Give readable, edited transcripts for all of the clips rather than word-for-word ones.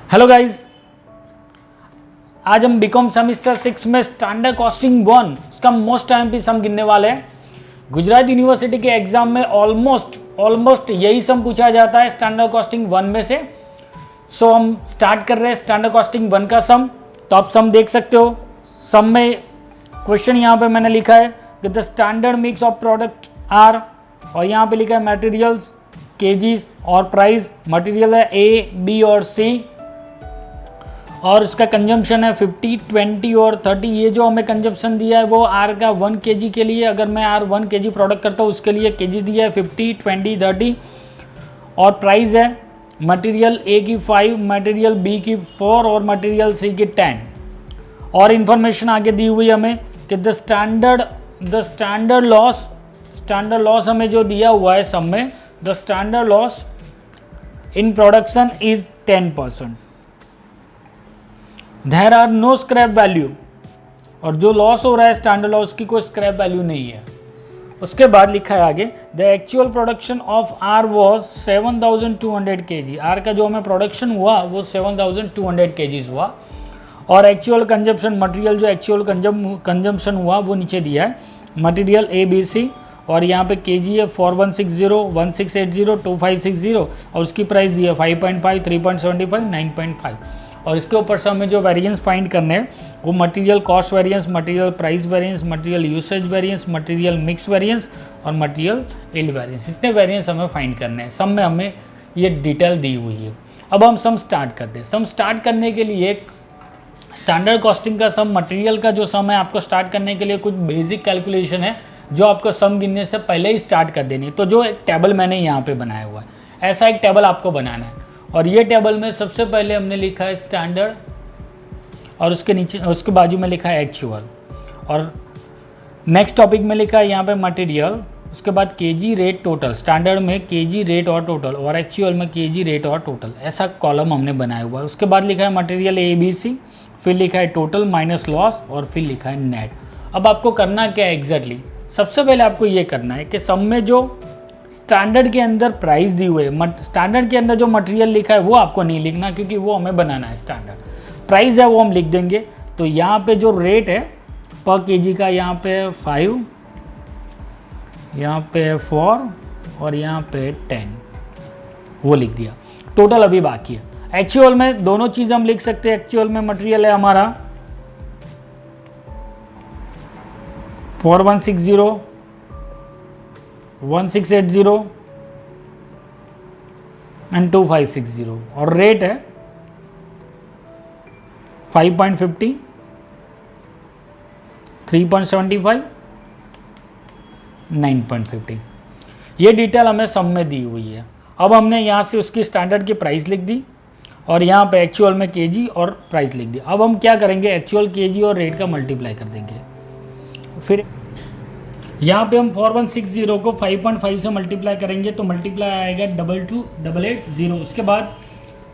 Hello guys, आज हम BCom semester 6 में स्टैंडर्ड कॉस्टिंग 1 उसका मोस्ट टाइम भी सम गिनने वाले हैं। गुजरात यूनिवर्सिटी के एग्जाम में ऑलमोस्ट यही सम पूछा जाता है स्टैंडर्ड कॉस्टिंग 1 में से। सो हम स्टार्ट कर रहे हैं स्टैंडर्ड कॉस्टिंग 1 का सम। तो आप सम देख सकते हो। सम में क्वेश्चन यहाँ पे मैंने लिखा है कि the standard mix of product are, और यहाँ पे लिखा है मटेरियल्स, केजीज और प्राइस। मटेरियल है ए, बी और सी, और उसका कंजम्पशन है 50, 20 और 30। ये जो हमें कंजम्पशन दिया है वो आर का 1 kg के लिए, अगर मैं आर 1 kg प्रोडक्ट करता हूँ उसके लिए केजी दिया है 50, 20, 30। और प्राइस है मटेरियल ए की 5, मटेरियल बी की 4 और मटेरियल सी की 10। और इन्फॉर्मेशन आगे दी हुई हमें कि द स्टैंडर्ड लॉस हमें जो दिया हुआ है सम में, the standard loss in production is 10%। There are no scrap value, और जो लॉस हो रहा है स्टैंडर्ड लॉस की कोई स्क्रैप वैल्यू नहीं है। उसके बाद लिखा है आगे the actual production of R was 7200 kg। R का जो हमें प्रोडक्शन हुआ वो 7200 kg हुआ। और एक्चुअल कंजम्पशन मटेरियल जो एक्चुअल कंजम्पशन हुआ वो नीचे दिया है, मटेरियल ए बी सी, और यहाँ पे केजी है 4160, 1680, 2560, और उसकी प्राइस दी है 5.5, 3.75, 9.5। और इसके ऊपर से हमें जो वेरिएंस फाइंड करने हैं वो material cost variance, material price variance, material usage variance, material mix variance और मटेरियल यील्ड वेरिएंस। इतने वेरिएंस हमें फाइंड करने हैं। सम में हमें ये डिटेल दी हुई है। अब हम सम स्टार्ट करते हैं। सम स्टार्ट करने के लिए स्टैंडर्ड कॉस्टिंग का सम, मटेरियल का जो सम है, आपको स्टार्ट करने के लिए कुछ बेसिक कैलकुलेशन है जो आपको सम गिनने से पहले ही स्टार्ट कर देनी है। तो जो एक टेबल मैंने यहाँ पे बनाया हुआ है, ऐसा एक टेबल आपको बनाना है। और ये टेबल में सबसे पहले हमने लिखा है स्टैंडर्ड, और उसके नीचे उसके बाजू में लिखा है एक्चुअल, और नेक्स्ट टॉपिक में लिखा है यहाँ पे मटेरियल। उसके बाद केजी रेट टोटल, स्टैंडर्ड में केजी रेट और टोटल, और एक्चुअल में केजी रेट और टोटल, ऐसा कॉलम हमने बनाया हुआ है। उसके बाद लिखा है मटेरियल ए बी सी, फिर लिखा है टोटल माइनस लॉस, और फिर लिखा है नेट। अब आपको करना क्या है एग्जैक्टली, सबसे पहले आपको ये करना है कि सम में जो स्टैंडर्ड के अंदर प्राइस दी हुई है, स्टैंडर्ड के अंदर जो मटेरियल लिखा है वो आपको नहीं लिखना, क्योंकि वो हमें बनाना है। स्टैंडर्ड प्राइस है वो हम लिख देंगे। तो यहाँ पे जो रेट है पर केजी का, यहाँ पे 5, यहाँ पे 4 और यहाँ पे 10, वो लिख दिया। टोटल अभी बाकी है। एक्चुअल में दोनों चीज़ हम लिख सकते हैं। एक्चुअल में मटेरियल है हमारा 4160, 1680 एंड 2560, और रेट है 5.50, 3.75, 9.50। ये डिटेल हमें सम में दी हुई है। अब हमने यहाँ से उसकी स्टैंडर्ड की प्राइस लिख दी, और यहाँ पे एक्चुअल में केजी और प्राइस लिख दी। अब हम क्या करेंगे, एक्चुअल केजी और रेट का मल्टीप्लाई कर देंगे। फिर यहाँ पे हम 4160 को 5.5 से मल्टीप्लाई करेंगे तो मल्टीप्लाई आएगा 222880। उसके बाद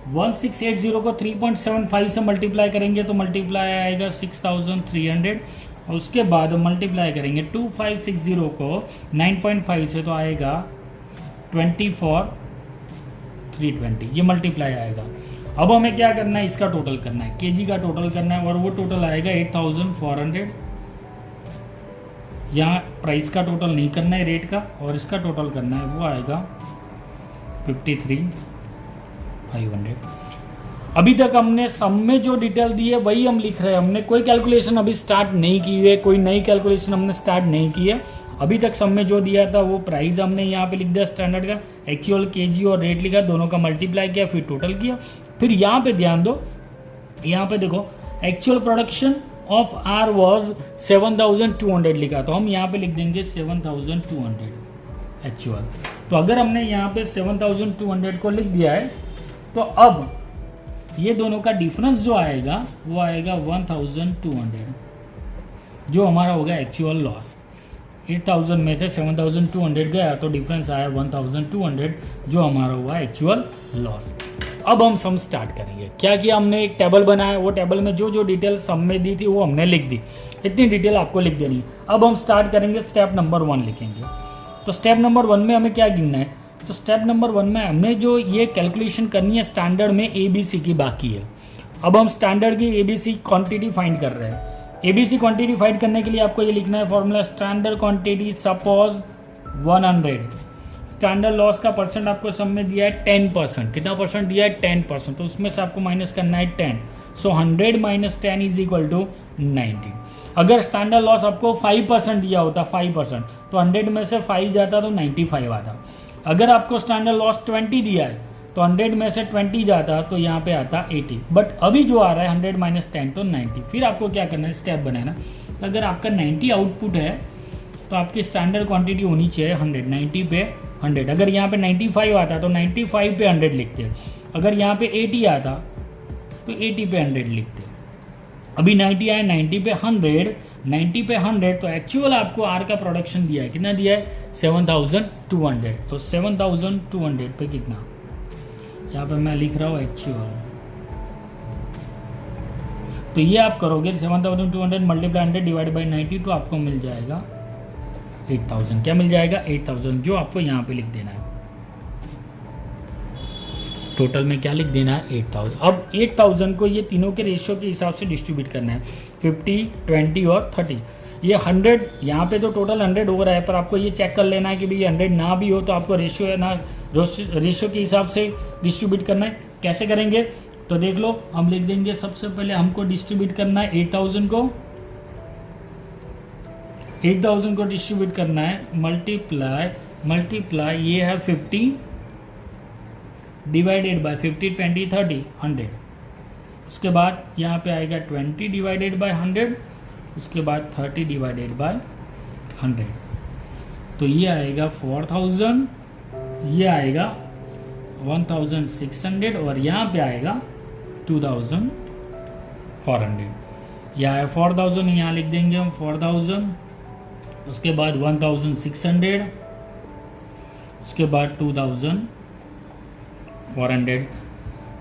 1680 को 3.75 से मल्टीप्लाई करेंगे तो मल्टीप्लाई आएगा 6300। और उसके बाद मल्टीप्लाई करेंगे 2560 को 9.5 से तो आएगा 24320, ये मल्टीप्लाई आएगा। अब हमें क्या करना है, इसका टोटल करना है, केजी का टोटल करना है, और वो टोटल आएगा 8400। यहाँ प्राइस का टोटल नहीं करना है रेट का, और इसका टोटल करना है, वो आएगा 53500। अभी तक हमने सम में जो डिटेल दी है वही हम लिख रहे हैं। हमने कोई कैलकुलेशन अभी स्टार्ट नहीं की है, कोई नई कैलकुलेशन हमने स्टार्ट नहीं की है। अभी तक सम में जो दिया था वो प्राइस हमने यहाँ पे लिख दिया स्टैंडर्ड का, एक्चुअल केजी और रेट लिखा, दोनों का मल्टीप्लाई किया, फिर टोटल किया। फिर यहाँ पे ध्यान दो, यहाँ पे देखो actual production of R was 7200 लिखा, तो हम यहाँ पे लिख देंगे 7200 एक्चुअल। तो अगर हमने यहाँ पे 7200 को लिख दिया है, तो अब ये दोनों का डिफरेंस जो आएगा वो आएगा 1200, जो हमारा होगा एक्चुअल लॉस। 8000 में से 7200 गया तो डिफरेंस आया 1200, जो हमारा हुआ एक्चुअल लॉस। अब हम सम स्टार्ट करेंगे। क्या किया हमने, एक टेबल बनाया, वो टेबल में जो जो डिटेल सम में दी थी वो हमने लिख दी। इतनी डिटेल आपको लिख देनी है। अब हम स्टार्ट करेंगे, स्टेप नंबर 1 लिखेंगे। तो स्टेप नंबर 1 में हमें क्या गिनना है, तो तो स्टेप नंबर 1 में हमें जो ये कैलकुलेशन करनी है स्टैंडर्ड में ABC की बाकी है। अब हम स्टैंडर्ड की ABC क्वांटिटी फाइंड कर रहे हैं। ABC क्वांटिटी फाइंड करने के लिए आपको ये लिखना है formula, standard quantity suppose 100। Standard loss का परसेंट आपको सब में दिया है 10%। कितना परसेंट दिया है? 10%। तो उसमें से आपको माइनस करना है 10। सो 100 माइनस 10 इज इक्वल टू 90। अगर स्टैंडर्ड लॉस आपको 5% दिया होता, 5%, तो 100 में से 5 जाता तो 95 आता। अगर आपको स्टैंडर्ड लॉस 20 दिया है तो 100 में से 20 जाता तो यहाँ पे आता 80। बट अभी जो आ रहा है 100 माइनस 10 तो 90। फिर आपको क्या करना है, स्टेप बनाना। अगर आपका 90 आउटपुट है तो आपकी स्टैंडर्ड क्वांटिटी होनी चाहिए 100। 90 पे 100। अगर यहाँ पे 95 आता तो 95 पे 100 लिखते हैं। अगर यहाँ पे 80 आता तो 80 पे 100 लिखते हैं। अभी 90 आया, 90 पे 100, 90 पे 100, तो एक्चुअल आपको आर का प्रोडक्शन दिया है। कितना दिया है? 7200। तो 7200 पे कितना, यहाँ पे मैं लिख रहा हूँ एक्चुअल। तो ये आप करोगे 7200 मल्टीप्लाई 100 डिवाइड बाई 90, तो आपको मिल जाएगा 8000। क्या मिल जाएगा? 8000, जो आपको यहाँ पे लिख देना है। टोटल में क्या लिख देना है? 8000। अब 8000 को ये तीनों के रेशियो के हिसाब से डिस्ट्रीब्यूट करना है, 50, 20 और 30। ये 100 यहाँ पे तो टोटल 100 हो रहा है, पर आपको ये चेक कर लेना है कि भाई 100 ना भी हो तो आपको रेशियो है ना, रेशियो के हिसाब से डिस्ट्रीब्यूट करना है। कैसे करेंगे तो देख लो, हम लिख देंगे सबसे पहले हमको डिस्ट्रीब्यूट करना है 8000 को डिस्ट्रीब्यूट करना है, मल्टीप्लाई ये है 50 डिवाइडेड बाय 50, 20, 30, 100। उसके बाद यहाँ पे आएगा 20 डिवाइडेड बाय 100, उसके बाद 30 डिवाइडेड बाय 100। तो ये आएगा 4000, ये आएगा 1600 और यहाँ पे आएगा 2400। यह है 4000, यहाँ लिख देंगे हम 4000, उसके बाद 1600, उसके बाद 2400।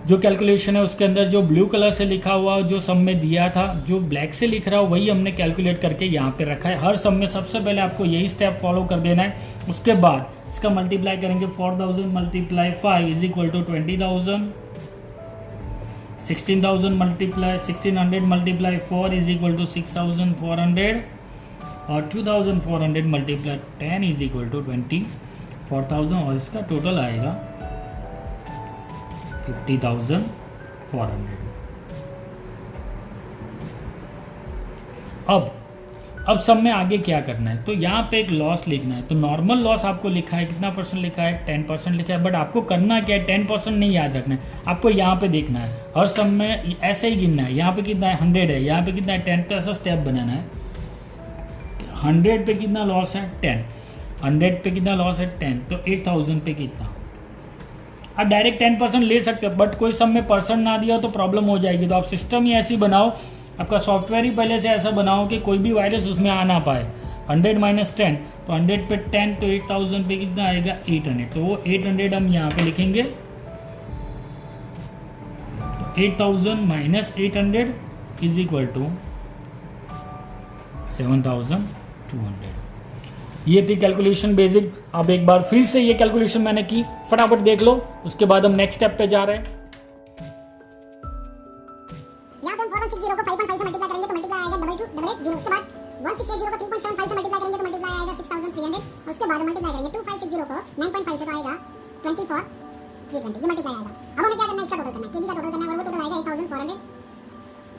जो कैलकुलेशन है उसके अंदर जो ब्लू कलर से लिखा हुआ जो सम में दिया था, जो ब्लैक से लिख रहा हो वही हमने कैलकुलेट करके यहाँ पे रखा है। हर सम में सबसे पहले आपको यही स्टेप फॉलो कर देना है। उसके बाद इसका मल्टीप्लाई करेंगे, 4000 multiply 5 is equal to 20000, 1600 multiply 4 is equal to 6400 और 2400 मल्टीप्लाई 10 इज इक्वल टू 24000 और इसका टोटल आएगा 50,400। अब सब में आगे क्या करना है, तो यहाँ पे एक लॉस लिखना है। तो नॉर्मल लॉस आपको लिखा है, कितना परसेंट लिखा है? 10% लिखा है। बट आपको करना क्या है, 10% नहीं याद रखना है, आपको यहाँ पे देखना है। हर सब में ऐसे ही गिनना है। यहाँ पे कितना है? 100 है, यहाँ पे कितना है? 10। तो ऐसा स्टेप बनाना है। 100 पे कितना लॉस है? 10। 100 पे कितना लॉस है? 10। तो 8000 पे कितना? आप डायरेक्ट 10% ले सकते हो, बट कोई सब में परसेंट ना दिया तो प्रॉब्लम हो जाएगी। तो आप सिस्टम ही ऐसी बनाओ, आपका सॉफ्टवेयर ही पहले से ऐसा बनाओ कि कोई भी वायरस उसमें आ ना पाए। 100 माइनस 10, तो 100 पे 10, तो 8000 पे कितना आएगा? 800। तो वो 800 हम यहाँ पे लिखेंगे। 8000 माइनस 800 इज इक्वल टू 7200। ये थी कैलकुलेशन बेसिक। अब एक बार फिर से ये कैलकुलेशन मैंने की, फटाफट देख लो, उसके बाद हम नेक्स्ट स्टेप पे जा रहे हैं। यहाँ पे हम 4160 को 5.5 से मल्टीप्लाई करेंगे तो मल्टीप्लाई आएगा 2288 उसके बाद 1680 को 3.75 से मल्टीप्लाई करेंगे तो मल्टीप्लाई आएगा 6300 और उसके बाद मल्टीप्लाई करेंगे 2560 को 9.5 से तो आएगा 24320। ये मल्टीप्लाई आएगा। अब हमें क्या करना है, इसका टोटल करना है, केजी का टोटल करना है और वो टोटल आएगा 8400।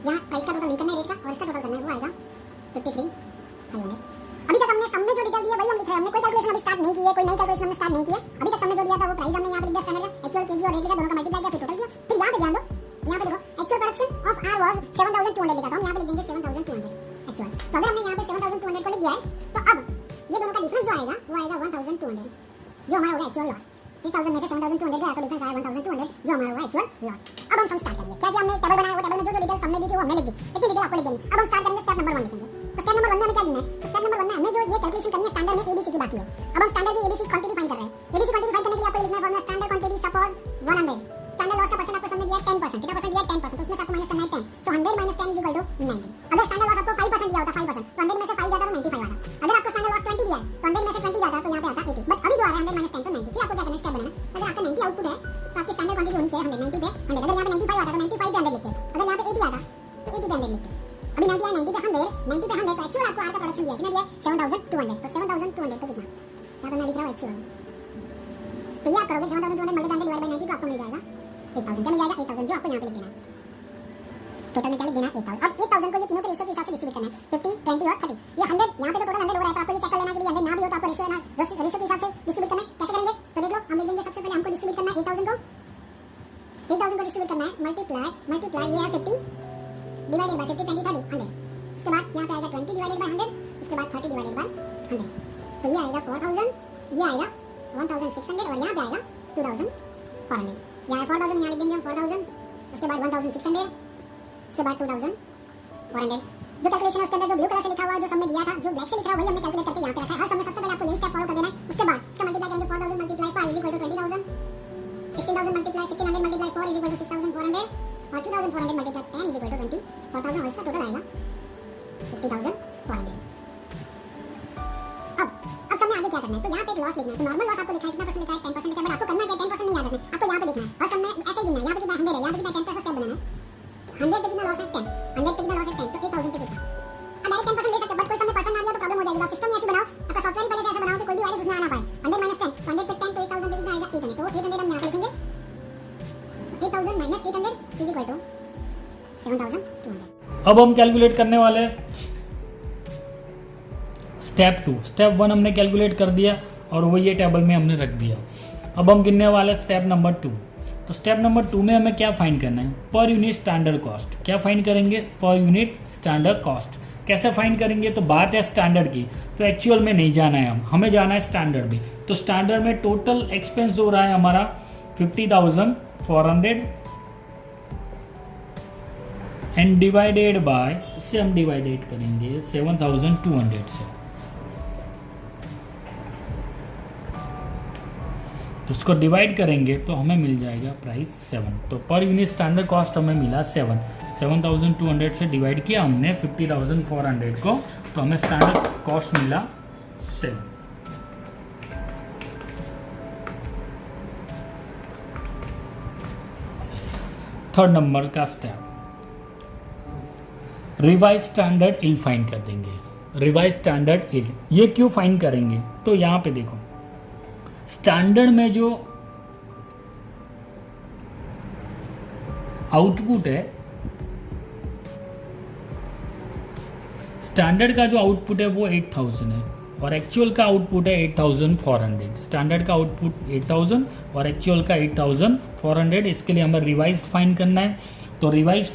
यहाँ प्राइस का टोटल नहीं करना है, रेट का, और इसका टोटल करना है, वो आएगा 53500। अभी तक हमने सम में जो डिटेल दी है वही हम लिख रहे हैं। हमने कोई कैलकुलेशन अभी स्टार्ट नहीं की है, कोई नई कैलकुलेशन हमने स्टार्ट नहीं की है। अभी तक हमने जो दिया था वो प्राइस हमने यहाँ पे लिख दिया, स्टैंडर्ड एक्चुअल केजी और रेट लिखा, दोनों का मल्टीप्लाई किया, फिर टोटल किया। फिर यहाँ पे ध्यान दो, यहाँ पे देखो actual production of R was 7200 लिखा था, हम यहाँ पे लिख देंगे 7200 एक्चुअल। तो अगर हमने यहाँ पे 7200 को लिख दिया है तो अब ये दोनों का डिफरेंस जो आएगा वो आएगा 1200, जो हमारा होगा एक्चुअल लॉस। 8000 में से 7200 गया तो डिफरेंस आया 1200, जो हमारा होगा एक्चुअल लॉस। अब हम सम स्टार्ट करेंगे। क्या हमने एक टेबल बनाया, वो टेबल में जो डिटेल हमने दी थी वो हमने लिख दी, इतनी डिटेल आपको लिख देनी। अब हम स्टार्ट करेंगे, स्टेप नंबर 1 लिखेंगे। तो स्टेप नंबर 1 में हमें क्या लिखना है? तो स्टेप नंबर 1 में हमें जो ये कैलकुलेशन करनी है स्टैंडर्ड में एबीसी की बाकी है। अब हम स्टैंडर्ड की एबीसी क्वांटिटी फाइंड कर रहे हैं। एबीसी क्वांटिटी फाइंड करने के लिए आपको लिखना है formula, standard quantity suppose 100। Standard loss का परसेंट आपको समझ दिया है 10%। कितना परसेंट दिया है? 10%। तो उसमें से आपको माइनस करना है 10। सो 100 माइनस 10 इज इक्वल टू 90। अगर स्टैंडर्ड लॉस आपको 5% दिया होता, 5%, तो 100 में से 5 जाता तो 95 आता। अगर आपको स्टैंडर्ड लॉस 20 दिया है तो 100 में से 20 जाता तो यहाँ पे आता 80। बट अभी जो आ रहा है 100 माइनस 10 तो 90। फिर आपको क्या करना है, स्टेप बनाना। 90 पे 100, अगर यहाँ पे 95 आता तो 95 पे 100 लिखते, अगर यहाँ पे 80 आता तो 80 पे 100 लिखते। अभी 90 आया, 90 पे 100, 90 पे 100 तो एक्चुअल आपको आर का प्रोडक्शन दिया, कितना दिया 7200, तो 7200 पे कितना, यहाँ पर मैं लिख रहा हूँ एक्चुअल, तो ये आप करोगे 7200 मल्टीप्लाई डिवाइड बाय 90 तो आपको मिल जाएगा 8000, क्या मिल जाएगा 8000, जो आपको यहाँ पे लिख देना है, टोटल में क्या लिख देना 8000। अब 1000 को ये तीनों के रेशियो के हिसाब से डिस्ट्रीब्यूट करना है, 50, 20 और 30। ये 100 यहाँ पे तो टोटल 100 हो रहा है, तो आपको ये चेक कर लेना है कि 100 ना भी हो तो आपको रेशियो के हिसाब से डिस्ट्रीब्यूट करना है। कैसे करेंगे तो देख लो, हम लिख देंगे सबसे पहले हमको डिस्ट्रीब्यूट करना है 8000 को डिस्ट्रीब्यूट करना है, मल्टीप्लाई ये है 50 डिवाइडेड बाय 50, 20, 30, 100। उसके बाद यहाँ पे आएगा 20 डिवाइडेड बाय 100, उसके बाद 30 डिवाइडेड बाय 100, तो ये आएगा 4000, ये आएगा 1600 और यहाँ पे आएगा 2400, यहाँ 4000 यहाँ लिख देंगे हम 4000, उसके बाद 1600, उसके बाद 2400। जो कैलकुलेशन है उसके अंदर जो ब्लू कलर से लिखा हुआ है, जो सबने दिया था, जो ब्लैक से लिखा हुआ वही हमने कैलकुलेट करके यहाँ पे रखा है। हर समय सबसे पहले आपको यही स्टेप फॉलो कर देना है। उसके बाद इसका मल्टीप्लाई करेंगे 4000 multiply 5 equal to 20000, 16000 multiply 1600 multiply 4 equal to 6400 और 2400 मल्टीप्लाई 10 इक्वल टू 24000 और इसका टोटल आएगा 50400। अब सबने आगे क्या करना है, तो यहाँ पे एक लॉस लिखना है। तो नॉर्मल लॉस आपको लिखा है कितना परसेंट लिखा है 10% लिखा है, बट आपको करना क्या 10% नहीं याद रखना, आपको यहाँ पे देखना है और सब में ऐसे ही गिनना है। यहाँ पे कितना 100 है, यहाँ पे कितना 10 का स्टेप बनाना है, 100 पे कितना लॉस है 10, 100 पे कितना लॉस है 10, तो 8000 पे कितना, अब डायरेक्ट 10% ले सकते हो, बट कोई समय परसेंट ना लिया तो प्रॉब्लम हो जाएगी। आप सिस्टम ही ऐसे बनाओ, आपका सॉफ्टवेयर ही पहले से ऐसा बनाओ कि कोई भी वायरस उसमें आ ना पाए। 100 माइनस 10, तो 100 पे 10 तो 8000 पे कितना आएगा 800, तो 800 हम यहाँ पे लिखेंगे, 8000 माइनस 800 इज इक्वल टू 7200। अब हम कैलकुलेट करने वाले हैं स्टेप 2। स्टेप 1 हमने कैलकुलेट कर दिया और वो ये टेबल में हमने रख दिया। अब हम गिनने वाले स्टेप नंबर 2। तो स्टेप नंबर 2 में हमें क्या फाइंड करना है, पर यूनिट स्टैंडर्ड कॉस्ट। क्या फाइंड करेंगे, पर यूनिट स्टैंडर्ड कॉस्ट। कैसे फाइंड करेंगे, तो बात है स्टैंडर्ड की, तो एक्चुअल में नहीं जाना है, हमें जाना है स्टैंडर्ड में। तो स्टैंडर्ड में टोटल एक्सपेंस हो रहा है हमारा 50,400 एंड डिवाइडेड बाय, इससे हम डिवाइडेड करेंगे 7,200 से, तो इसको डिवाइड करेंगे तो हमें मिल जाएगा प्राइस 7। तो पर यूनिट स्टैंडर्ड कॉस्ट हमें मिला 7,200 से डिवाइड किया हमने 50,400 को, तो हमें स्टैंडर्ड कॉस्ट मिला 7। थर्ड नंबर का step, revise standard yield find कर देंगे। रिवाइज स्टैंडर्ड इल्ड ये क्यों फाइंड करेंगे, तो यहां पे देखो स्टैंडर्ड में जो आउटपुट है, स्टैंडर्ड का जो आउटपुट है वो 8000 है और एक्चुअल का आउटपुट है 8400। स्टैंडर्ड का आउटपुट 8000 और एक्चुअल का 8400। इसके लिए हमें रिवाइज फाइंड करना है। तो रिवाइज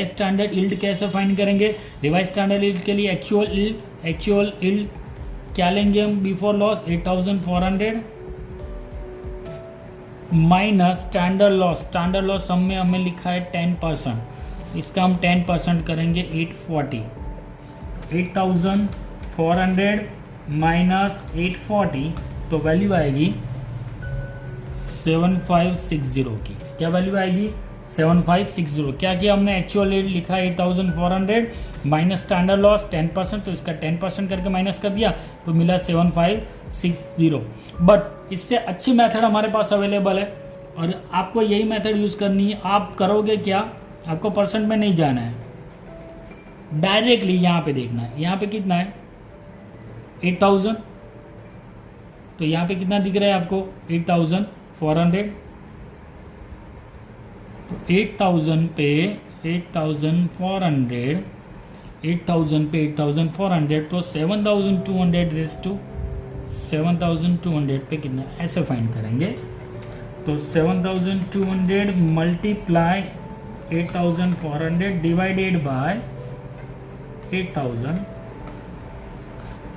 स्टैंडर्ड इल्ड कैसे फाइंड करेंगे, रिवाइज स्टैंडर्ड इल्ड के लिए एक्चुअल इल्ड क्या लेंगे हम before loss 8400 minus standard loss. Standard loss सब में हमें लिखा है 10%, इसका हम 10% करेंगे 840। 8400 माइनस 840 तो वैल्यू आएगी 7560 की। क्या वैल्यू आएगी 7560। क्या किया हमने, एक्चुअल रेट लिखा 8400 माइनस स्टैंडर्ड लॉस 10%, तो इसका 10% करके माइनस कर दिया तो मिला 7560। बट इससे अच्छी मेथड हमारे पास अवेलेबल है और आपको यही मेथड यूज़ करनी है। आप करोगे क्या, आपको परसेंट में नहीं जाना है, डायरेक्टली यहाँ पे देखना है। यहाँ पे कितना है 8000, तो यहाँ पे कितना दिख रहा है आपको 8400। 8000 पे 8400, 8000 पे 8400 तो 7200 रेस टू 7200 पे कितना, ऐसे फाइंड करेंगे। तो 7200 मल्टीप्लाई 8400 डिवाइडेड बाय 8000,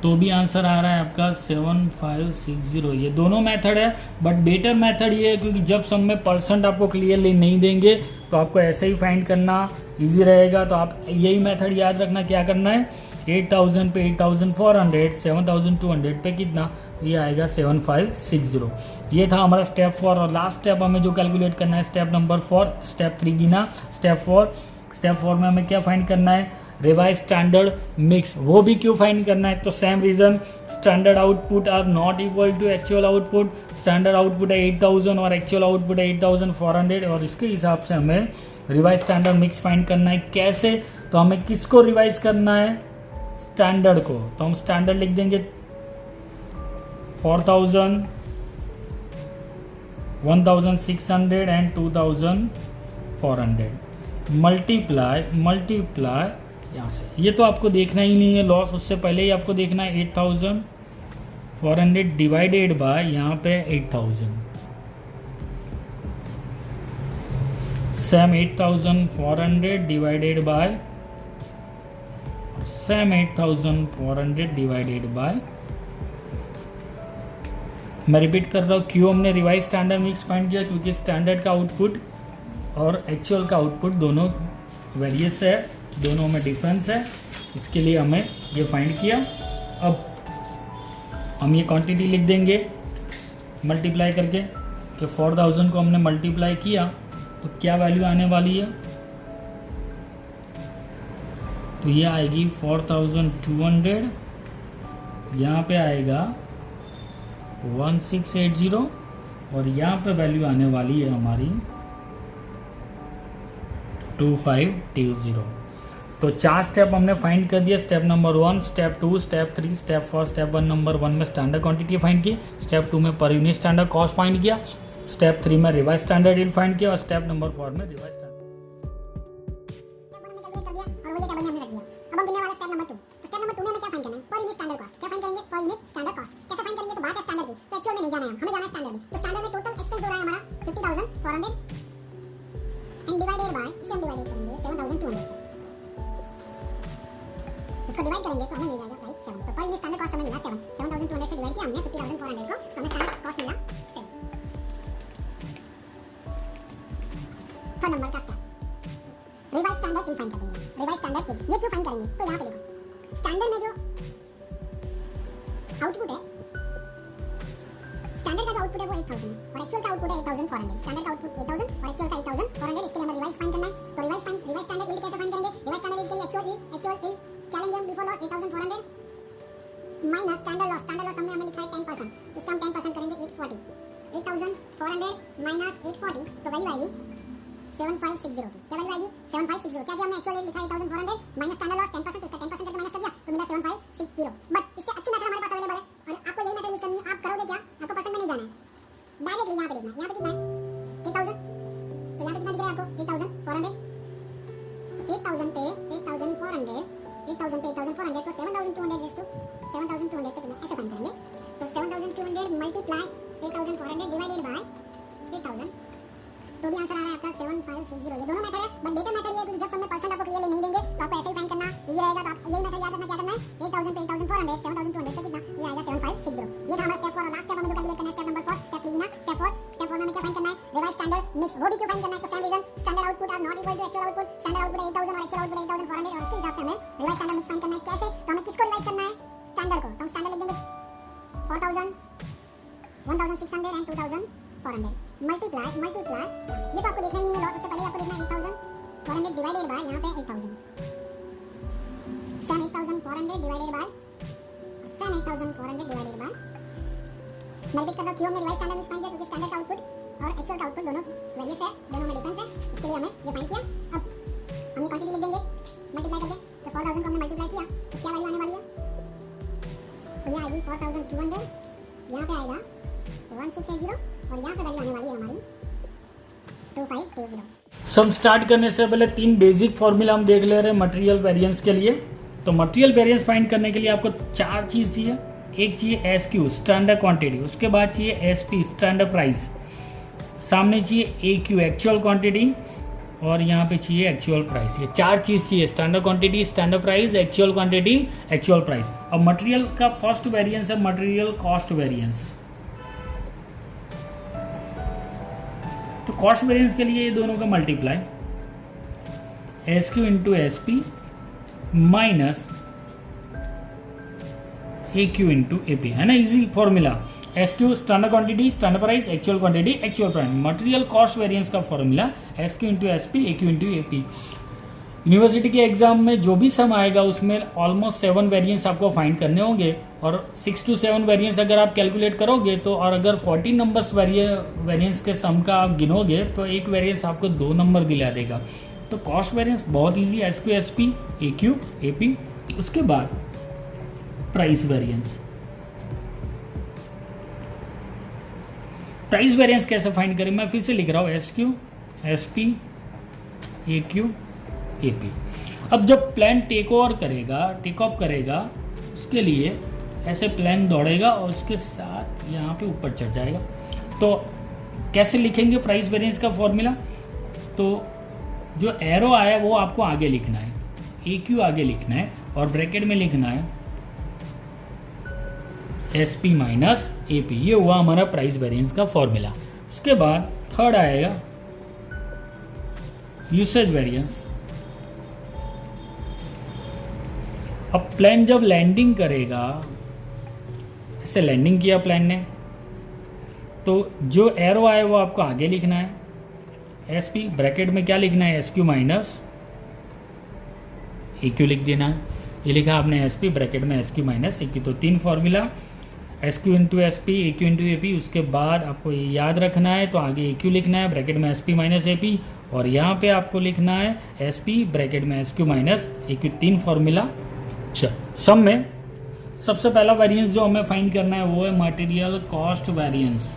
तो भी आंसर आ रहा है आपका 7560। ये दोनों मेथड है, बट बेटर मेथड ये है क्योंकि जब सब में परसेंट आपको क्लियरली नहीं देंगे तो आपको ऐसे ही फाइंड करना इजी रहेगा। तो आप यही मेथड याद रखना, क्या करना है 8000 पे 8400, 7200 पे कितना, ये आएगा 7560। ये था हमारा स्टेप 4 और लास्ट स्टेप हमें जो कैलकुलेट करना है स्टेप नंबर 4। स्टेप 3 गिना, स्टेप 4 में हमें क्या फाइंड करना है, रिवाइज स्टैंडर्ड मिक्स, वो भी क्यों फाइंड करना है? तो same reason, standard output are not equal to actual output. Standard output है 8000 और एक्चुअल आउटपुट है 8400 और इसके हिसाब से हमें रिवाइज स्टैंडर्ड मिक्स फाइंड करना है। कैसे? तो हमें किसको रिवाइज करना है? स्टैंडर्ड को। तो हम स्टैंडर्ड लिख देंगे 4000, 1600 एंड 2400 मल्टीप्लाई यहाँ से। ये तो आपको देखना ही नहीं है लॉस, उससे पहले ही आपको देखना है 8400 डिवाइडेड बाय यहाँ पे 8000, same 8400 divided by, same 8400 divided by. मैं रिपीट कर रहा हूँ, क्यों हमने रिवाइज स्टैंडर्ड मिक्स फाइंड किया? क्योंकि स्टैंडर्ड का आउटपुट और एक्चुअल का आउटपुट दोनों वेरियस है, दोनों में डिफरेंस है, इसके लिए हमें ये फाइंड किया। अब हम ये क्वांटिटी लिख देंगे मल्टीप्लाई करके, कि 4000 को हमने मल्टीप्लाई किया तो क्या वैल्यू आने वाली है? तो ये आएगी 4200, यहाँ पे आएगा 1680 और यहाँ पे वैल्यू आने वाली है हमारी 2520। तो 4 स्टेप हमने फाइंड कर दिया। Step number 1, step 2, step 3, step 4। Step 1 number 1 में स्टैंडर्ड क्वांटिटी फाइंड की, स्टेप 2 में per unit standard cost find किया, स्टेप 3 में रिवाइज स्टैंडर्ड यील्ड फाइंड किया और स्टेप नंबर 4 में रिवाइज स्टैंडर्ड। अब हम गिनने वाले स्टेप नंबर 2। तो स्टेप नंबर 2 में हमें क्या फाइंड करना है? Per unit standard cost. क्या फाइंड करेंगे? Per unit standard cost. कैसे फाइंड करेंगे? तो बात है स्टैंडर्ड की, तो एक्चुअल में नहीं जाना है, हमें जाना है स्टैंडर्ड में। तो स्टैंडर्ड में टोटल एक्सपेंस हो रहा है हमारा 50400 एंड डिवाइडेड बाय, इसे हम डिवाइड करेंगे 7200 से। इसको डिवाइड करेंगे तो हमें मिल जाएगा प्राइस 7। तो पर यूनिट स्टैंडर्ड कॉस्ट हमें मिला 7, 7200 से डिवाइड किया हमने 50400 को, तो हमें स्टैंडर्ड कॉस्ट मिला 7। थर्ड नंबर का step revise standard yield find करेंगे। रिवाइज स्टैंडर्ड यील्ड ये क्यों फाइंड करेंगे? तो यहाँ पे देखो, स्टैंडर्ड में जो आउटपुट है, स्टैंडर्ड का जो आउटपुट है वो 8000 है और एक्चुअल का आउटपुट है 8400। स्टैंडर्ड का आउटपुट 8000 और एक्चुअल का 8400, इसके लिए हमें रिवाइज फाइंड करना है। तो रिवाइज स्टैंडर्ड यील्ड कैसे फाइंड करेंगे? रिवाइज स्टैंडर्ड यील्ड के लिए एक्चुअल यील्ड क्या लेंगे हम? Before loss 8400 minus standard loss. Standard loss हमने हमें लिखा है 10%, इसका हम 10% करेंगे 840। 8400 माइनस 840 तो वैल्यू आएगी 7560 की। क्या वैल्यू आएगी? 7560। क्या हमने एक्चुअल लिखा है 8400 माइनस स्टैंडर्ड लॉस 10%, इसका 10% करके माइनस कर दिया तो मिला 7560। बट इससे अच्छी मेथड हमारे पास अवेलेबल है और आपको यही मेथड यूज करनी है। आप करोगे क्या? आपको परसेंट में नहीं जाना है, डायरेक्टली यहाँ पे देखना है। यहाँ पे कितना है? 8000। तो यहाँ पे कितना दिख रहा है आपको? 8400। 8000 पे 8400, 8000 पे 8400 तो 7200 रेज़ टू 7200 पे कितना? ऐसे फाइंड करेंगे। तो 7200 मल्टीप्लाई 8400 डिवाइडेड बाय 8000, तो भी आंसर आ रहा है आपका 7560। ये दोनों मेथड है, बट बेटर मेथड ये है कि जब सबने परसेंट आपको क्लियरली नहीं देंगे तो आपको ऐसे ही फाइंड करना इजी रहेगा। तो आप यही मेथड याद रखना, क्या करना है? 8000 पे 8400, 7200 पे कितना? ये आएगा 7560। ये था हमारा स्टेप 4 और लास्ट स्टेप हमें जो कैलकुलेट करना है स्टेप नंबर 4, स्टेप लिखना स्टेप 4। स्टेप 4 में हमें क्या फाइंड करना है? Revise standard mix. वो भी क्यों फाइंड करना है? तो same reason, standard output are not equal to actual output. Standard output है 8000 और एक्चुअल आउटपुट है 8400 और इसके हिसाब से हमें रिवाइज स्टैंडर्ड मिक्स फाइंड करना है। कैसे? तो हमें किसको रिवाइज करना है? स्टैंडर्ड को। तो हम स्टैंडर्ड लिख देंगे 4000, 1600 एंड 2400 मल्टीप्लाई, ये तो आपको देखना ही नहीं है लॉस, उससे पहले आपको देखना है 8400 डिवाइडेड बाय यहाँ पे 8000, same 8400 divided by, same 8400 divided by. मैं रिपीट करता हूँ, क्यों हमने रिवाइज स्टैंडर्ड मिक्स फाइंड किया? क्योंकि स्टैंडर्ड का आउटपुट और एक्चुअल का आउटपुट दोनों वेरियस है, दोनों में डिफरेंस है, इसके लिए हमें ये फाइंड किया। अब हम ये क्वांटिटी लिख देंगे मल्टीप्लाई करके। तो 4000 को हमने मल्टीप्लाई किया तो क्या वैल्यू आने वाली है? तो ये आएगी 4200, यहाँ पे आएगा 1680 और यहाँ पे वैल्यू आने वाली है हमारी 2520। सम स्टार्ट करने से पहले 3 बेसिक फॉर्मूला हम देख ले रहे हैं मटेरियल वेरिएंस के लिए। तो मटेरियल वेरिएंस फाइंड करने के लिए आपको 4 चीज़ चाहिए। एक चाहिए SQ स्टैंडर्ड क्वांटिटी, उसके बाद चाहिए SP स्टैंडर्ड प्राइस, सामने चाहिए AQ एक्चुअल क्वांटिटी और यहाँ पे चाहिए एक्चुअल प्राइस। ये 4 चीज़ चाहिए, standard quantity, standard price, actual quantity, actual price. अब मटेरियल का फर्स्ट वेरिएंस है मटेरियल कॉस्ट वेरिएंस। तो कॉस्ट वेरिएंस के लिए ये दोनों का multiply SQ into SP minus AQ into AP, है ना, easy formula. SQ standard quantity, standard price, actual quantity, actual price. Material cost variance का formula SQ into SP, AQ into AP। University के exam में जो भी सम आएगा उसमें almost 7 variance आपको फाइंड करने होंगे, और 6 to 7 वेरिएंस अगर आप कैलकुलेट करोगे तो, और अगर 40 नंबर्स वेरिएंस के सम का आप गिनोगे तो एक वेरिएंस आपको 2 नंबर दिला देगा। तो कॉस्ट वेरिएंस बहुत easy, SQ SP AQ AP। उसके बाद प्राइस वेरिएंस। प्राइस वेरिएंस कैसे फाइंड करें, मैं फिर से लिख रहा हूँ SQ SP AQ AP। अब जब प्लेन टेक ऑफ करेगा उसके लिए ऐसे प्लेन दौड़ेगा और उसके साथ यहाँ पे ऊपर चढ़ जाएगा। तो कैसे लिखेंगे प्राइस वेरिएंस का फॉर्मूला, तो जो एरो आया वो आपको आगे लिखना है, AQ आगे लिखना है और ब्रैकेट में लिखना है SP माइनस AP। ये हुआ हमारा प्राइस वेरिएंस का फॉर्मूला। उसके बाद थर्ड आएगा यूसेज वेरिएंस। अब प्लेन जब लैंडिंग करेगा, ऐसे लैंडिंग किया प्लेन ने, तो जो एरो आए वो आपको आगे लिखना है, SP ब्रैकेट में क्या लिखना है SQ माइनस AQ लिख देना है। ये लिखा आपने SP ब्रैकेट में SQ माइनस AQ। तो 3 formula, SQ into SP AQ into AP। उसके बाद आपको ये याद रखना है, तो आगे AQ लिखना है ब्रैकेट में SP माइनस AP, और यहाँ पे आपको लिखना है SP ब्रैकेट में SQ माइनस AQ। 3 फॉर्मूला। सम में सबसे पहला वेरिएंस जो हमें फाइंड करना है वो है मटेरियल कॉस्ट वेरिएंस।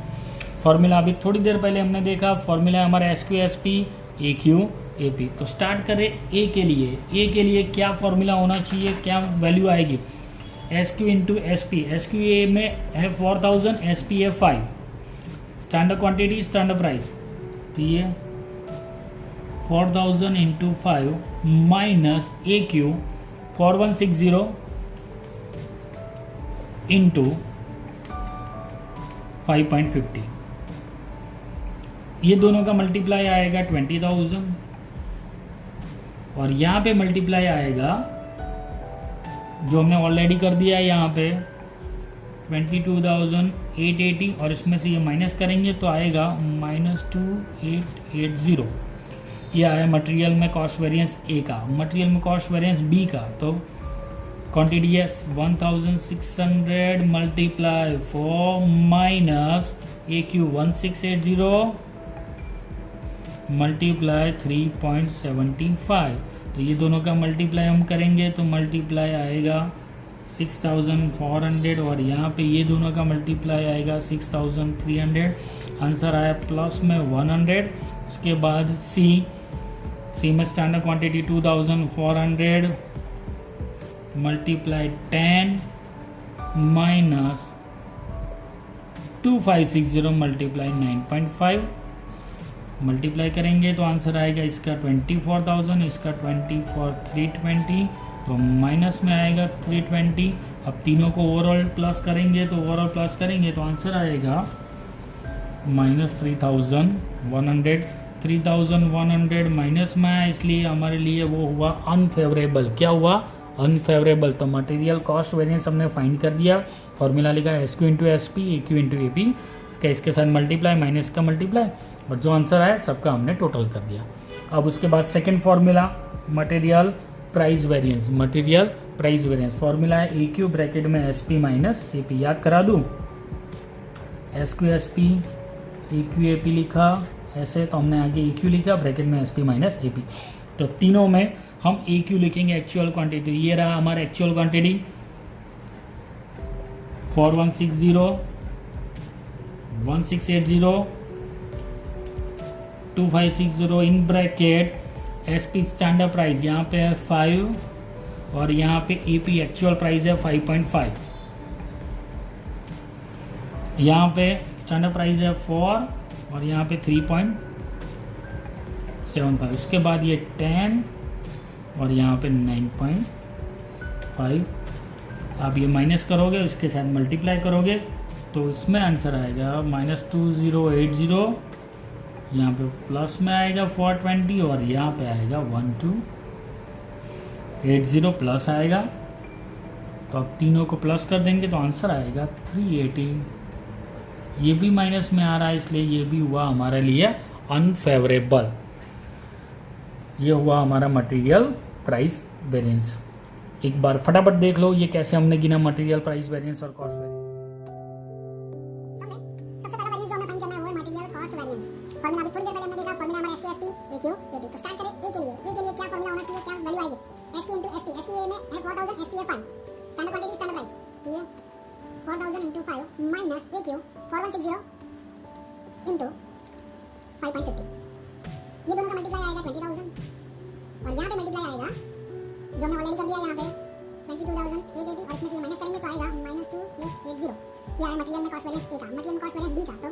फॉर्मूला अभी थोड़ी देर पहले हमने देखा, फॉर्मूला है हमारा SQ SP AQ AP। तो स्टार्ट करें ए के लिए। ए के लिए क्या फॉर्मूला होना चाहिए, क्या वैल्यू आएगी, SQ इंटू SP। SQ ए में है 4000, SP है 5, स्टैंडर्ड क्वांटिटी स्टैंडर्ड प्राइस, तो ये 4000 इंटू 5 माइनस AQ 4160 इंटू 5.50। ये दोनों का मल्टीप्लाई आएगा 20,000, और यहाँ पे मल्टीप्लाई आएगा जो हमने ऑलरेडी कर दिया है यहाँ पे 22,880, और इसमें से ये माइनस करेंगे तो आएगा -2880। ये आया मटेरियल में कॉस्ट वेरिएंस ए का। मटेरियल में कॉस्ट वेरिएंस बी का, तो क्वांटिटी है 1600 मल्टीप्लाई 4 माइनस AQ 1680 मल्टीप्लाई 3.75। तो ये दोनों का मल्टीप्लाई हम करेंगे तो मल्टीप्लाई आएगा 6400, और यहाँ पे ये दोनों का मल्टीप्लाई आएगा 6300। आंसर आया प्लस में 100। उसके बाद सी में standard quantity 2400 multiply 10 minus 2560 multiply 9.5। Multiply करेंगे तो आंसर आएगा इसका 24,000, इसका 24,320, तो माइनस में आएगा 320। अब तीनों को ओवरऑल प्लस करेंगे तो आंसर आएगा -3,100। 3,100 माइनस में आया, इसलिए हमारे लिए वो हुआ अनफेवरेबल। क्या हुआ, अनफेवरेबल। तो मटेरियल कॉस्ट वेरिएंस हमने फाइंड कर दिया। फॉर्मूला लिखा है SQ into SP AQ into AP, इसके साथ मल्टीप्लाई माइनस का मल्टीप्लाई, और जो आंसर आया सबका हमने टोटल कर दिया। अब उसके बाद second formula material price variance. Material price variance formula है AQ ब्रैकेट में SP माइनस AP। याद करा दूँ, SQ SP AQ AP लिखा ऐसे, तो हमने आगे AQ लिखा ब्रैकेट में SP माइनस AP। तो तीनों में हम AQ लिखेंगे एक्चुअल क्वांटिटी। ये रहा हमारा actual quantity 4160 1680 2560 in bracket SP standard price यहाँ पे है 5, और यहाँ पे AP एक्चुअल प्राइस है 5.5। यहाँ पे स्टैंडर्ड प्राइस है 4, और यहाँ पे 3.75। उसके बाद ये 10, और यहाँ पे 9.5। आप ये माइनस करोगे, उसके साथ मल्टीप्लाई करोगे, तो इसमें आंसर आएगा -2080। यहाँ पे प्लस में आएगा 420, और यहाँ पे आएगा 1280 प्लस आएगा। तो अब तीनों को प्लस कर देंगे तो आंसर आएगा 380। ये भी माइनस में आ रहा है, इसलिए ये भी हुआ हमारे लिए अनफेवरेबल। ये हुआ हमारा मटेरियल प्राइस वेरिएंस। एक बार फटाफट देख लो ये कैसे हमने गिना मटेरियल प्राइस वेरिएंस और कॉस्ट वेरिएंस। सबसे पहला वेरिएंस जो हमें फाइंड करना है वो है मटेरियल कॉस्ट वेरिएंस। फार्मूला अभी थोड़ी देर पहले हमने देखा, फार्मूला हमारा SPSP AQ AB। तो स्टार्ट करें A के लिए क्या फार्मूला होना चाहिए, क्या वैल्यू आएगी, SQ * SP। SQ A में है 4000, SP है 5, स्टैंडर्ड क्वांटिटी स्टैंडर्ड प्राइस, तो ये 4000 * 5 माइनस AQ 4160 * 5.50, ये दोनों का मल्टीप्लाई आएगा 20000 और यहाँ पे मल्टीप्लाई आएगा जो हमने ऑलरेडी कर दिया यहाँ पे 22880 और इसमें से माइनस करेंगे तो आएगा -2880। ये आया मटेरियल में कॉस्ट वेरिएंस A का। मटेरियल में कॉस्ट वेरिएंस B का तो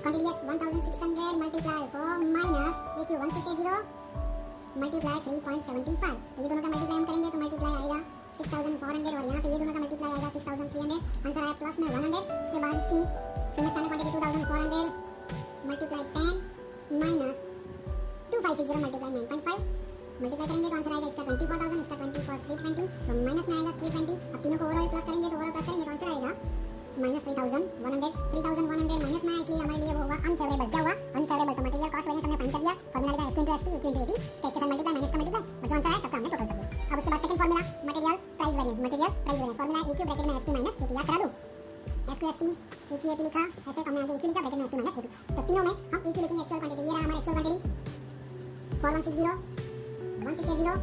क्वांटिटी है 1600 मल्टीप्लाई 4 माइनस AQ 1680 मल्टीप्लाई 3.75। तो ये दोनों का मल्टीप्लाई हम करेंगे तो मल्टीप्लाई आएगा 6400 और यहाँ पे ये दोनों का मल्टीप्लाई आएगा 6300। आंसर आया प्लस में 100। उसके बाद C में standard quantity 2400 multiply 10 minus 2560 multiply 9.5 multiply करेंगे तो आंसर आएगा इसका 24000, इसका 24320 तो माइनस में आएगा 320। अब तीनों को ओवरऑल प्लस करेंगे तो ओवरऑल प्लस करेंगे तो आंसर आएगा -3100 3100 माइनस में, इसलिए हमारे लिए वो होगा अनफेवरेबल। क्या हुआ? अनफेवरेबल। तो मटेरियल कॉस्ट वेरिएंस हमने फाइंड कर दिया, फार्मूला लिखा SQ * SP AQ * AB, इसके साथ मल्टीप्लाई माइनस का मल्टीप्लाई और जो आंसर आया सबका हमने टोटल कर दिया। अब उसके बाद second formula material price variance formula AQ bracket में SP माइनस AP याद करा लो। SQ SP AQ AP लिखा, ऐसे हमने आगे AQ लिखा ब्रैकेट में SP माइनस AP। तो तीनों में हम AQ लिखेंगे एक्चुअल क्वांटिटी, ये रहा हमारा actual quantity 4160 1680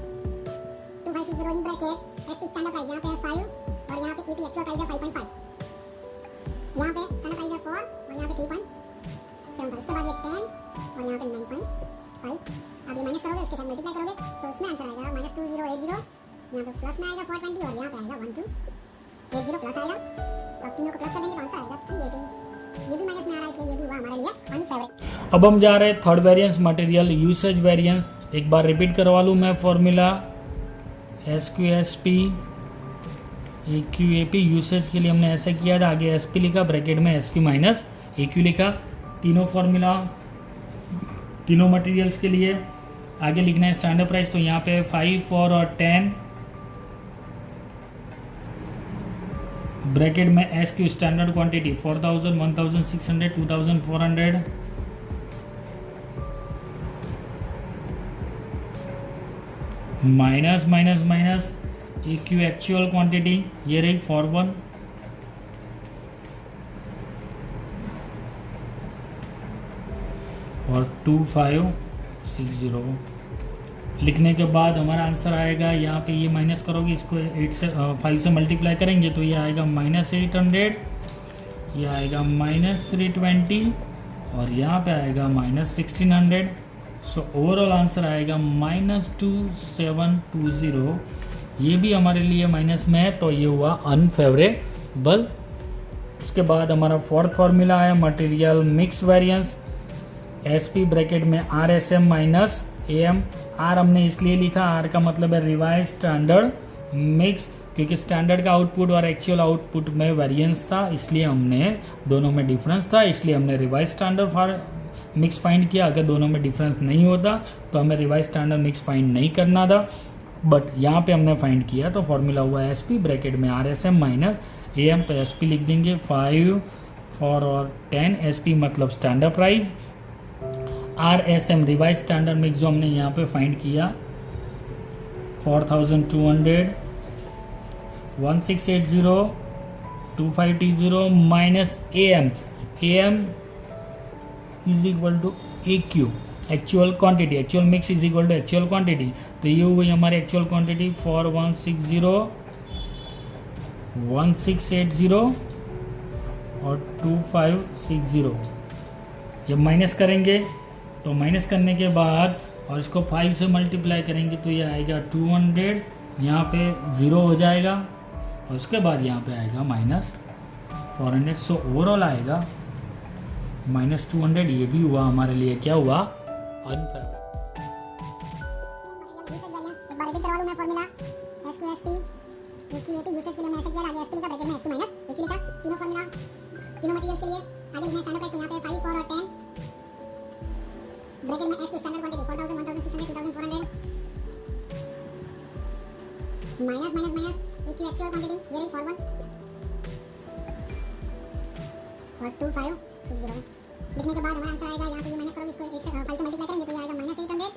2560 in bracket SP standard price यहाँ पे है 5 और यहाँ पे AP एक्चुअल प्राइस है 5.5, यहाँ पे स्टैंडर्ड प्राइस है 4 और यहाँ पे 3.75। उसके बाद ये 10 और यहाँ पे 9.5। अब ये माइनस करोगे इसके साथ मल्टीप्लाई करोगे तो उसमें आंसर आएगा -2080, यहाँ पे प्लस में आएगा 420 और यहाँ पे आएगा 1280 प्लस आएगा। तो तीनों को प्लस कर देंगे तो आंसर आएगा 318। ये भी माइनस में आ रहा है इसलिए ये भी हुआ हमारे लिए अनफेवरेबल। अब हम जा रहे हैं third variance material usage variance. एक बार रिपीट करवा लूँ मैं formula SQ SP AQ AP। Usage के लिए हमने ऐसा किया था, आगे SP लिखा ब्रैकेट में SP माइनस AQ लिखा। तीनों फॉर्मूला तीनों मटेरियल्स के लिए आगे लिखना है स्टैंडर्ड प्राइस, तो यहाँ पे 5 4 और 10 ब्रैकेट में SQ standard quantity 4000 1600 2400 minus minus minus AQ actual quantity ये रही 41 और 2560 लिखने के बाद हमारा आंसर आएगा, यहाँ पे ये माइनस करोगे इसको 5 से मल्टीप्लाई करेंगे तो ये आएगा -800, ये आएगा -320 और यहाँ पे आएगा -1600। सो ओवरऑल आंसर आएगा -2720। ये भी हमारे लिए माइनस में है तो ये हुआ अनफेवरेबल। उसके बाद हमारा फोर्थ फार्मूला है material mix variance SP bracket में RSM माइनस AM। R हमने इसलिए लिखा, R का मतलब है रिवाइज स्टैंडर्ड मिक्स, क्योंकि स्टैंडर्ड का आउटपुट और एक्चुअल आउटपुट में वेरिएंस था, इसलिए हमने दोनों में डिफरेंस था, इसलिए हमने revise standard for mix find किया। अगर दोनों में डिफरेंस नहीं होता तो हमें रिवाइज स्टैंडर्ड मिक्स फाइंड नहीं करना था, बट यहाँ पे हमने फाइंड किया तो फॉर्मूला हुआ SP ब्रैकेट में RSM माइनस AM। तो SP लिख देंगे 5 4 और 10। SP मतलब standard price, RSM revise standard mix जो हमने यहाँ पे फाइंड किया 4200 1680 2520 minus AM is equal to AQ actual quantity, actual mix is equal to actual quantity. तो ये हुई हमारी एक्चुअल क्वांटिटी 4160 1680 और 2560। जब माइनस करेंगे तो माइनस करने के बाद और इसको 5 से मल्टीप्लाई करेंगे तो ये आएगा 200, यहाँ पे 0 हो जाएगा और उसके बाद यहाँ पे आएगा -400। सो ओवरऑल आएगा -200। ये भी हुआ हमारे लिए क्या हुआ अनफेयर। एक बार रिपीट करवा लूं मैं formula SQ SP AQ AP usage के लिए मैं ऐसे किया, आगे SP लिखा ब्रैकेट में SP माइनस AQ लिखा। तीनों फॉर्मूला तीनों मटेरियल्स के लिए आगे लिखना है स्टैंडर्ड प्राइस, यहाँ पे 5 4 और 10 ब्रैकेट में SQ standard quantity 4000 1600 2400 minus minus minus AQ actual quantity ये रही 41 और 2560। लिखने के बाद हमारा आंसर आएगा, यहाँ पे ये माइनस करोगे इसको 5 से मल्टीप्लाई करेंगे तो ये आएगा -800,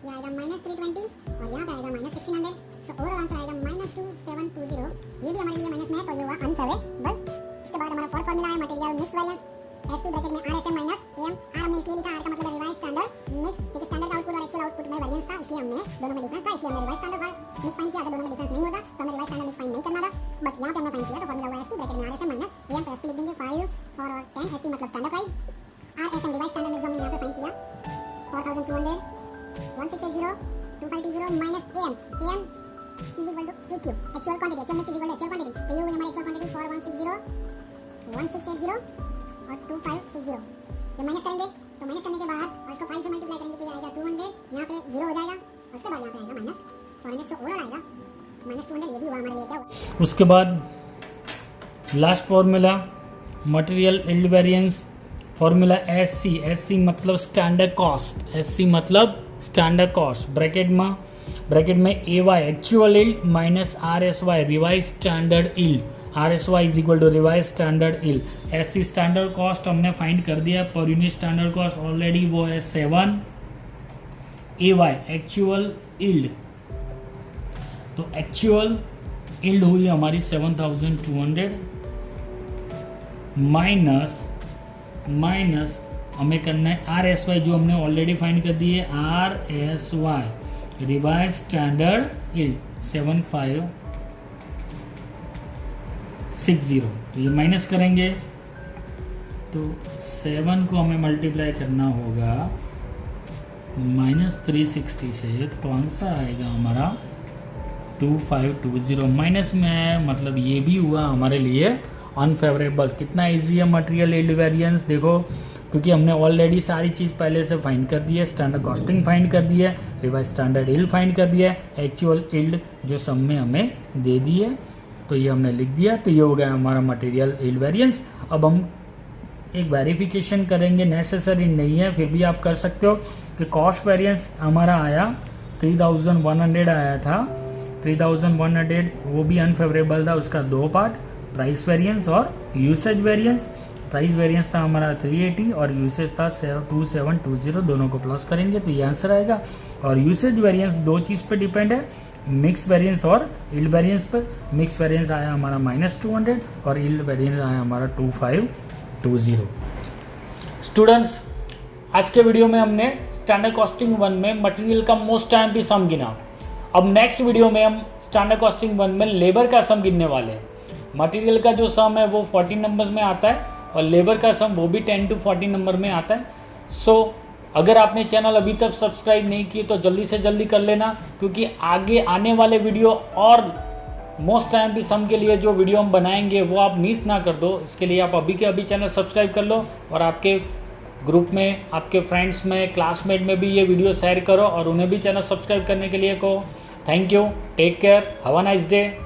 ये आएगा -320 और यहाँ पे आएगा -1600। सो ओवरऑल आंसर आएगा -2720। ये भी हमारे लिए माइनस में है, तो ये हुआ अनफेवरेबल। इसके बाद हमारा फोर्थ फॉर्मूला है material mix variance, SP bracket में आरएसएम माइनस एम। आर हमने इसलिए लिखा, आर का मतलब रिवाइज स्टैंडर्ड मिक्स, क्योंकि स्टैंडर्ड आउटपुट और एक्चुअल आउटपुट में वेरिएंस था, इसलिए हमने दोनों में डिफरेंस था, इसलिए हमने रिवाइज स्टैंडर्ड मिक्स फाइंड किया। अगर दोनों में डिफरेंस नहीं होता तो हमें रिवाइज स्टैंडर्ड मिक्स फाइंड नहीं करना था, बट यहाँ पे हमने फाइंड किया तो फॉर्मूला हुआ एसपी ब्रैकेट में आरएसएम माइनस एम। तो एसपी लिख देंगे 5 4 और 10, एसपी मतलब standard price, RSM revise standard mix हमने यहाँ पे फाइंड किया 4200 1680 2520 minus M. M is equal to AQ actual quantity, actual mix is equal to actual quantity. तो ये हुई हमारी एक्चुअल क्वांटिटी 4160 1680 और 2560। जब माइनस करेंगे तो माइनस करने के बाद और इसको 5 से मल्टीप्लाई करेंगे तो ये आएगा 200, यहाँ पे 0 हो जाएगा और उसके बाद यहाँ पे आएगा -400। सो ओवरऑल आएगा -200। ये भी हुआ हमारे लिए क्या हुआ। उसके बाद last formula material yield variance, formula SC मतलब स्टैंडर्ड कॉस्ट, SC मतलब स्टैंडर्ड कॉस्ट, ब्रैकेट में AY actual yield minus RSY revise standard yield, RSY is equal to revise standard yield. SC standard cost हमने find कर दिया, per unit standard cost already वो है 7। AY actual yield, तो actual yield हुई हमारी 7200 minus हमें करना है RSY जो हमने ऑलरेडी फाइंड कर दी है, RSY रिवाइज स्टैंडर्ड यील्ड 7560। तो ये माइनस करेंगे तो 7 को हमें मल्टीप्लाई करना होगा -360 से, तो आंसर आएगा हमारा 2520। माइनस में है, मतलब ये भी हुआ हमारे लिए अनफेवरेबल। कितना इजी है मटेरियल यील्ड वेरिएंस देखो, क्योंकि हमने ऑलरेडी सारी चीज़ पहले से फाइंड कर दी है, स्टैंडर्ड कॉस्टिंग फाइंड कर दी है, रिवाइज स्टैंडर्ड यील्ड फाइंड कर दिया है, एक्चुअल यील्ड जो सब में हमें दे दी है, तो ये हमने लिख दिया। तो ये हो गया हमारा मटेरियल यील्ड वेरिएंस। अब हम एक वेरिफिकेशन करेंगे, नेसेसरी नहीं है फिर भी आप कर सकते हो, कि कॉस्ट वेरिएंस हमारा आया 3100 आया था, 3100 वो भी अनफेवरेबल था, उसका 2 पार्ट, प्राइस वेरिएंस और यूसेज वेरिएंस। प्राइस वेरिएंस था हमारा 380 और यूसेज था 2720, दोनों को प्लस करेंगे तो ये आंसर आएगा। और यूसेज वेरिएंस 2 चीज़ पे डिपेंड है, मिक्स वेरिएंस और यील्ड वेरिएंस पर। मिक्स वेरिएंस आया हमारा -200 और यील्ड वेरिएंस आया हमारा 2520। स्टूडेंट्स, आज के वीडियो में हमने स्टैंडर्ड कॉस्टिंग 1 में मटेरियल का मोस्ट टाइम भी सम गिना। अब नेक्स्ट वीडियो में हम स्टैंडर्ड कॉस्टिंग 1 में लेबर का सम गिनने वाले हैं। मटेरियल का जो सम है वो 14 नंबर में आता है और लेबर का सम वो भी 10 to 14 नंबर में आता है। सो अगर आपने चैनल अभी तक सब्सक्राइब नहीं किए तो जल्दी से जल्दी कर लेना, क्योंकि आगे आने वाले वीडियो और मोस्ट टाइम भी सम के लिए जो वीडियो हम बनाएंगे वो आप मिस ना कर दो। इसके लिए आप अभी के अभी चैनल सब्सक्राइब कर लो और आपके ग्रुप में, आपके फ्रेंड्स में, क्लासमेट में भी ये वीडियो शेयर करो और उन्हें भी चैनल सब्सक्राइब करने के लिए कहो। Thank you, take care, have a nice day.